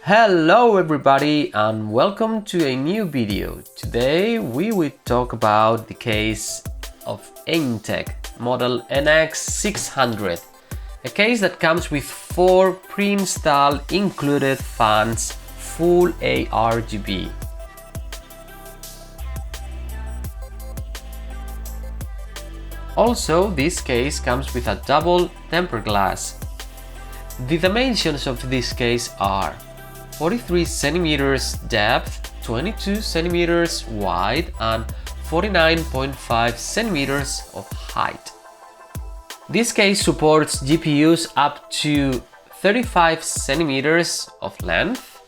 Hello everybody and welcome to a new video. Today we will talk about the case of Antec model NX600, a case that comes with 4 pre-installed included fans, full a-rgb. Also, this case comes with a double tempered glass. The dimensions of this case are 43 centimeters depth, 22 centimeters wide, and 49.5 centimeters of height. This case supports GPUs up to 35 centimeters of length.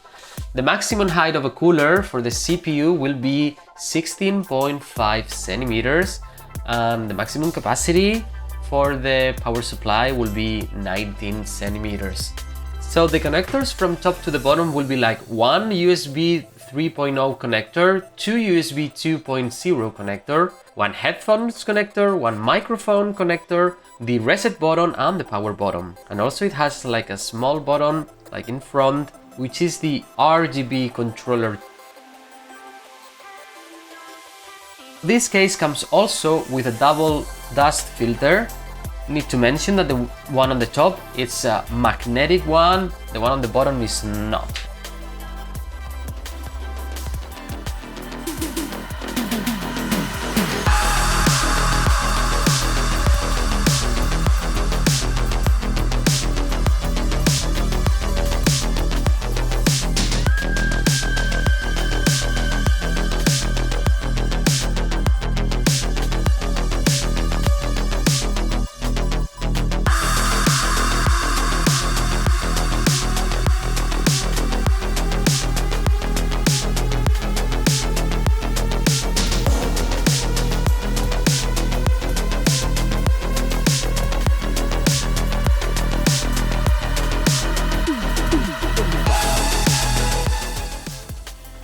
The maximum height of a cooler for the CPU will be 16.5 centimeters, and the maximum capacity for the power supply will be 19 centimeters. So the connectors from top to the bottom will be like one USB 3.0 connector, two USB 2.0 connector, one headphones connector, one microphone connector, the reset button and the power button. And also it has like a small button like in front, which is the RGB controller. This case comes also with a double dust filter. Need to mention that the one on the top is a magnetic one, the one on the bottom is not.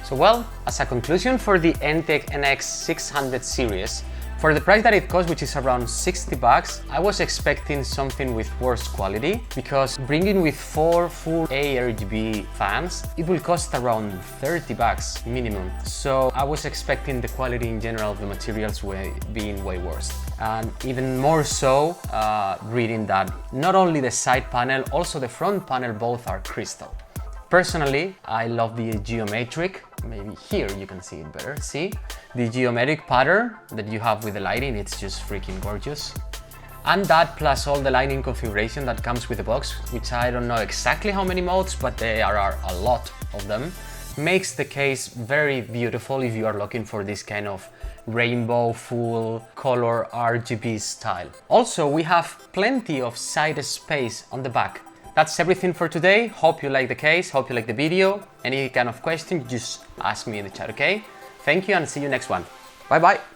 So well, as a conclusion for the Antec NX600 series, for the price that it costs, which is around 60 bucks, I was expecting something with worse quality, because bringing with 4 full a-rgb fans, it will cost around 30 bucks minimum. So I was expecting the quality in general of the materials being way worse. And even more so, reading that not only the side panel, also the front panel, both are crystal. Personally, I love the geometric, maybe here you can see it better, see? The geometric pattern that you have with the lighting, it's just freaking gorgeous. And that plus all the lighting configuration that comes with the box, which I don't know exactly how many modes, but there are a lot of them, makes the case very beautiful if you are looking for this kind of rainbow full color RGB style. Also, we have plenty of side space on the back. That's everything for today. Hope you like the case, hope you like the video. Any kind of question, just ask me in the chat, okay? Thank you and see you next one. Bye bye.